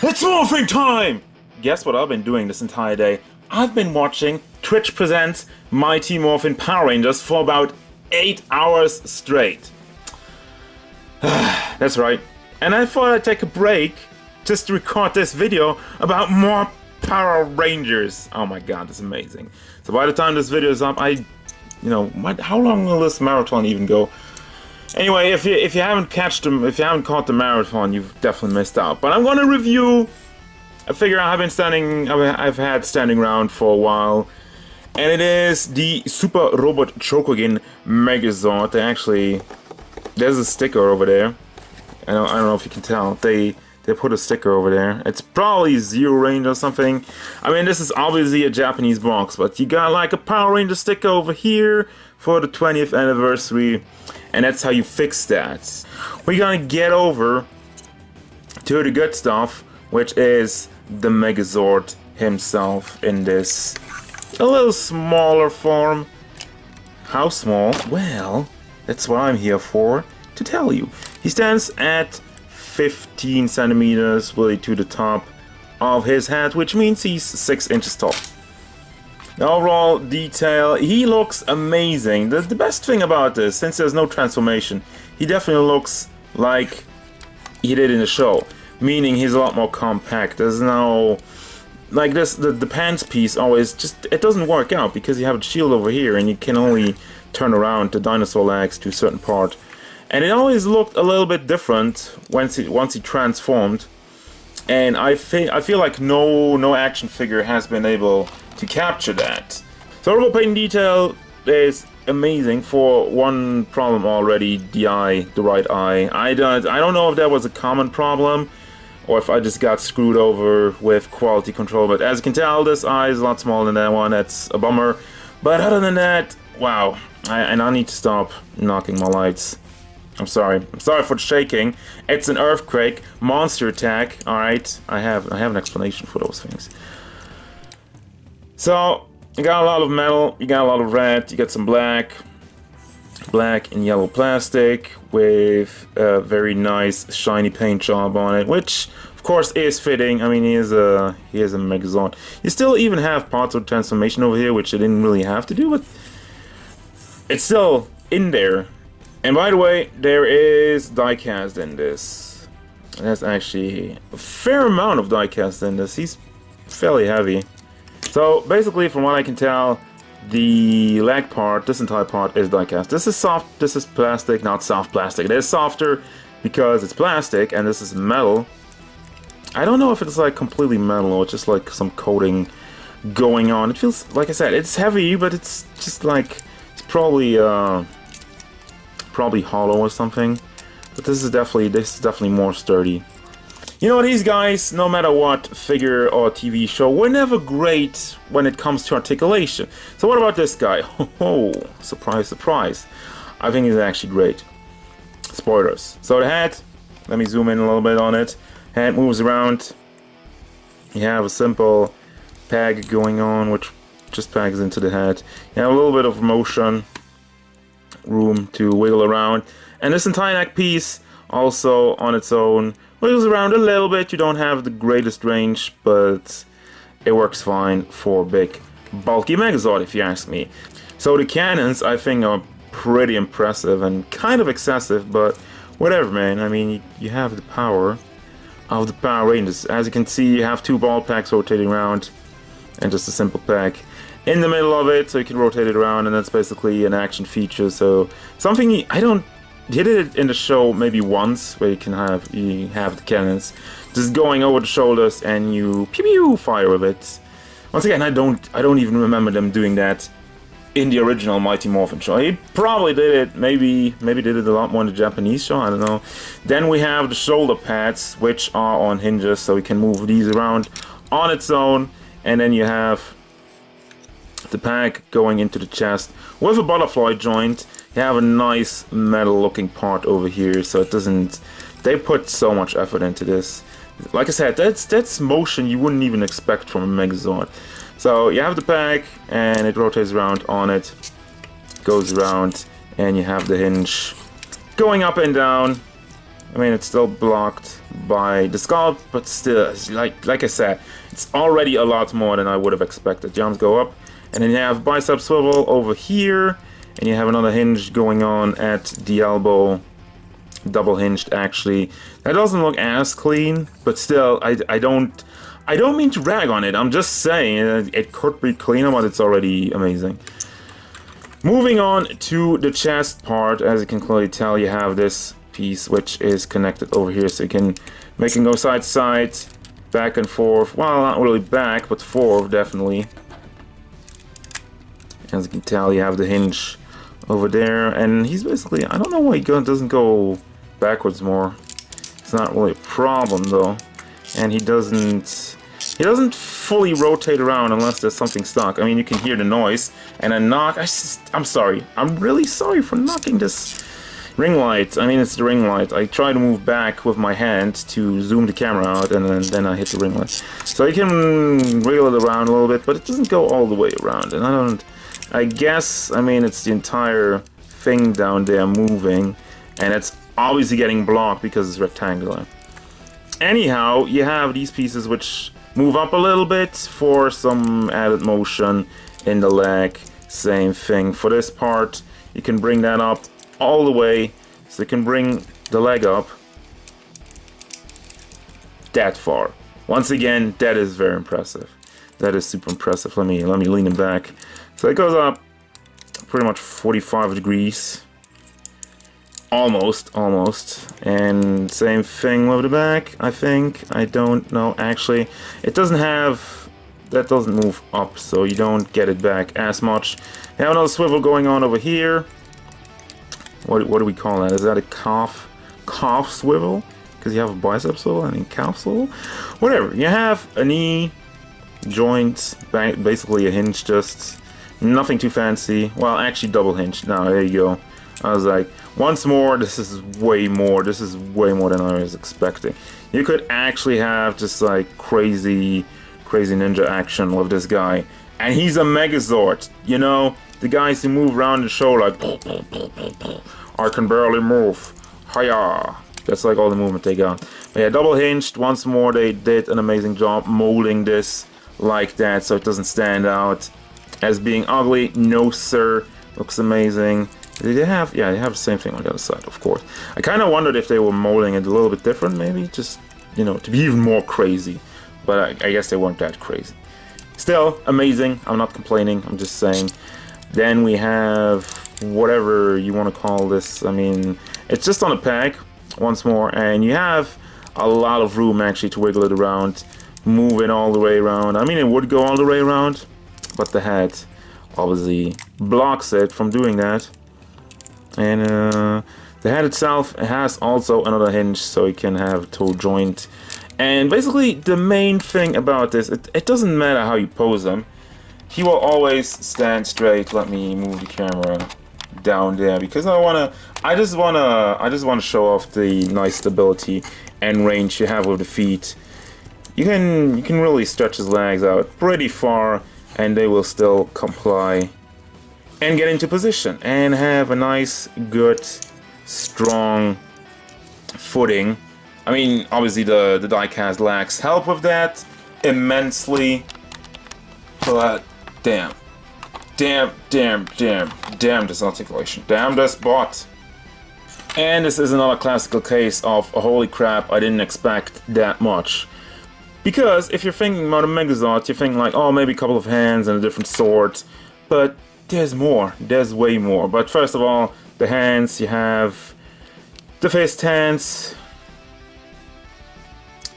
It's morphing time! Guess what I've been doing this entire day? I've been watching Twitch Presents Mighty Morphin Power Rangers for about 8 hours straight. That's right. And I thought I'd take a break just to record this video about more Power Rangers. Oh my god, that's amazing. So by the time this video is up, how long will this marathon even go? Anyway, if you haven't caught the marathon, you've definitely missed out. But I'm gonna review a figure I've had standing around for a while, and it is the Super Robot Chogokin Megazord. There's a sticker over there. I don't know if you can tell. They put a sticker over there. It's probably Zyuranger or something. I mean, this is obviously a Japanese box, but you got like a Power Ranger sticker over here for the 20th anniversary, and that's how you fix that. We're gonna get over to the good stuff, which is the Megazord himself in this a little smaller form. How small? Well, that's what I'm here for, to tell you. He stands at 15 centimeters really to the top of his head, which means he's 6 inches tall. The overall detail, he looks amazing. The best thing about this, since there's no transformation, he definitely looks like he did in the show. Meaning he's a lot more compact. There's no... like this, the pants piece always just... it doesn't work out because you have a shield over here and you can only turn around the dinosaur legs to a certain part. And it always looked a little bit different once he transformed. And I feel like no action figure has been able to capture that. So overall paint detail is amazing. For one problem already, the right eye. I don't know if that was a common problem or if I just got screwed over with quality control, but as you can tell, this eye is a lot smaller than that one. That's a bummer. But other than that, wow. And I need to stop knocking my lights. I'm sorry for the shaking. It's an earthquake, monster attack. All right, I have an explanation for those things. So you got a lot of metal, you got a lot of red, you got some black and yellow plastic with a very nice shiny paint job on it, which of course is fitting. I mean, he is a Megazord. You still even have parts of transformation over here, which I didn't really have to do, but it's still in there. And by the way, there is diecast in this. There's actually a fair amount of diecast in this. He's fairly heavy. So basically, from what I can tell, the leg part, this entire part, is diecast. This is soft, this is plastic, not soft plastic. It is softer because it's plastic, and this is metal. I don't know if it's like completely metal or just like some coating going on. It feels, like I said, it's heavy, but it's just like, it's probably hollow or something, but this is definitely more sturdy. You know, these guys, no matter what figure or TV show, were never great when it comes to articulation. So what about this guy? Oh, surprise, surprise. I think he's actually great. Spoilers. So the head, let me zoom in a little bit on it. Head moves around. You have a simple peg going on, which just pegs into the head. You have a little bit of motion, room to wiggle around, and this entire neck piece also on its own wiggles around a little bit. You don't have the greatest range, but it works fine for big bulky Megazord, if you ask me. So the cannons, I think, are pretty impressive and kind of excessive, but whatever, man. I mean, you have the power of the Power Rangers. As you can see, you have 2 ball packs rotating around and just a simple pack in the middle of it, so you can rotate it around, and that's basically an action feature. So something he did it in the show maybe once, where you have the cannons just going over the shoulders and you pew fire with it. Once again, I don't even remember them doing that in the original Mighty Morphin show. He probably did it, maybe did it a lot more in the Japanese show, I don't know. Then we have the shoulder pads, which are on hinges, so we can move these around on its own, and then you have the pack going into the chest with a butterfly joint. You have a nice metal looking part over here, so it doesn't... they put so much effort into this. Like I said, that's motion you wouldn't even expect from a Megazord. So you have the pack and it rotates around on it, goes around, and you have the hinge going up and down. I mean, it's still blocked by the sculpt, but still, like I said, it's already a lot more than I would have expected. Jumps go up, and then you have bicep swivel over here, and you have another hinge going on at the elbow, double hinged actually. That doesn't look as clean, but still, I don't mean to rag on it. I'm just saying it could be cleaner, but it's already amazing. Moving on to the chest part, as you can clearly tell, you have this piece which is connected over here, so you can make it go side to side, back and forth. Well, not really back, but forth definitely. As you can tell, you have the hinge over there, and he's basically, I don't know why he doesn't go backwards more. It's not really a problem though, and he doesn't fully rotate around unless there's something stuck. I mean, you can hear the noise and a knock. I'm sorry. I'm really sorry for knocking this ring light. I mean, it's the ring light. I try to move back with my hand to zoom the camera out, and then I hit the ring light. So you can wiggle it around a little bit, but it doesn't go all the way around. And I guess, I mean, it's the entire thing down there moving, and it's obviously getting blocked because it's rectangular. Anyhow, you have these pieces which move up a little bit for some added motion in the leg. Same thing for this part. You can bring that up all the way, so you can bring the leg up that far. Once again, that is very impressive. That is super impressive. Let me lean it back. So it goes up pretty much 45 degrees. Almost. And same thing with the back, I think. I don't know, actually. It doesn't have... That doesn't move up, so you don't get it back as much. You have another swivel going on over here. What do we call that? Is that a calf swivel? Because you have a bicep swivel and a calf swivel? Whatever. You have a knee joint, basically a hinge, just nothing too fancy. Well, actually double hinge. Now, there you go. I was like, once more, this is way more. This is way more than I was expecting. You could actually have just like crazy ninja action with this guy. And he's a Megazord, you know? The guys who move around the show like, I can barely move. Hiya! That's like all the movement they got. But yeah, double hinged. Once more, they did an amazing job molding this like that so it doesn't stand out as being ugly. No, sir. Looks amazing. They have, yeah, they have the same thing on the other side, of course. I kind of wondered if they were molding it a little bit different, maybe, just, you know, to be even more crazy. But I guess they weren't that crazy. Still, amazing. I'm not complaining. I'm just saying. Then we have whatever you want to call this. I mean, it's just on a peg, once more, and you have a lot of room, actually, to wiggle it around, move it all the way around. I mean, it would go all the way around, but the head obviously blocks it from doing that. And the head itself has also another hinge, so you can have a toe joint. And basically, the main thing about this, it doesn't matter how you pose him. He will always stand straight. Let me move the camera down there because I just wanna show off the nice stability and range you have with the feet. You can really stretch his legs out pretty far, and they will still comply and get into position and have a nice, good, strong footing. I mean, obviously the die-cast legs help with that immensely, but damn this articulation, damn this bot. And this is another classical case of, holy crap, I didn't expect that much. Because if you're thinking about a Megazord, you're thinking like, oh, maybe a couple of hands and a different sword, but there's more, there's way more. But first of all, the hands, you have the fist hands,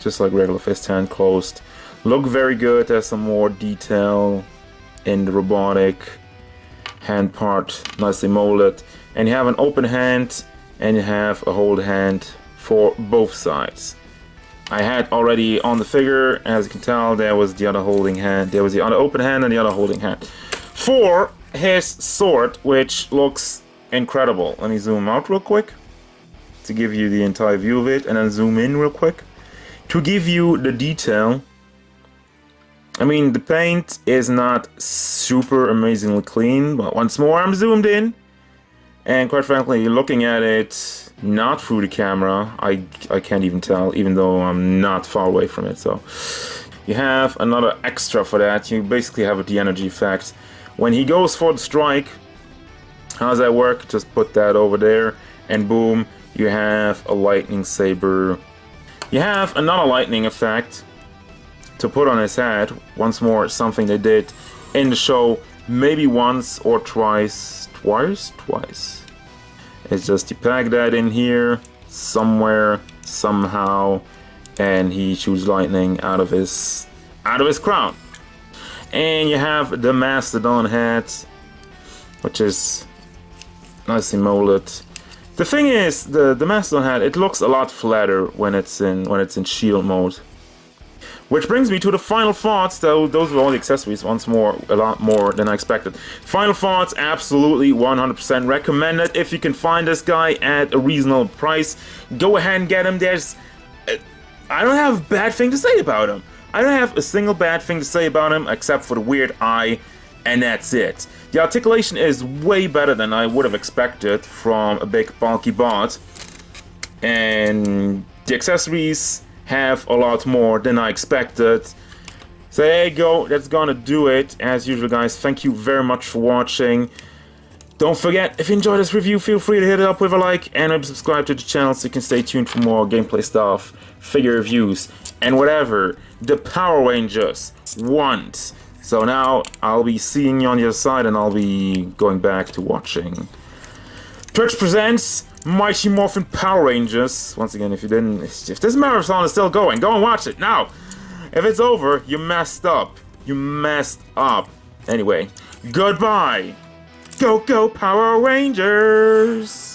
just like regular fist hand, closed. Look very good. There's some more detail in the robotic hand part, nicely molded. And you have an open hand, and you have a hold hand for both sides. I had already on the figure, as you can tell, there was the other holding hand. There was the other open hand and the other holding hand. For his sword, which looks incredible. Let me zoom out real quick to give you the entire view of it, and then zoom in real quick to give you the detail. I mean, the paint is not super amazingly clean, but once more I'm zoomed in, and quite frankly, looking at it, not through the camera. I can't even tell, even though I'm not far away from it. So you have another extra for that. You basically have the energy effect. When he goes for the strike, how does that work? Just put that over there, and boom, you have a lightning saber. You have another lightning effect to put on his head. Once more, something they did in the show maybe once or twice. Twice. It's just you pack that in here somewhere, somehow, and he shoots lightning out of his crown. And you have the Mastodon hat, which is nicely molded. The thing is, the Mastodon hat, it looks a lot flatter when it's in shield mode. Which brings me to the final thoughts, though those were all the accessories, once more, a lot more than I expected. Final thoughts, absolutely 100% recommended. If you can find this guy at a reasonable price, go ahead and get him. I don't have a bad thing to say about him. I don't have a single bad thing to say about him, except for the weird eye, and that's it. The articulation is way better than I would have expected from a big bulky bot. And the accessories have a lot more than I expected. So there you go, that's gonna do it. As usual, guys, thank you very much for watching. Don't forget, if you enjoyed this review, feel free to hit it up with a like and maybe subscribe to the channel so you can stay tuned for more gameplay stuff, figure reviews, and whatever the Power Rangers want. So now I'll be seeing you on the other side, and I'll be going back to watching Twitch Presents Mighty Morphin Power Rangers. Once again, if this marathon is still going, go and watch it now. If it's over, you messed up. You messed up. Anyway, goodbye. Go, go, Power Rangers!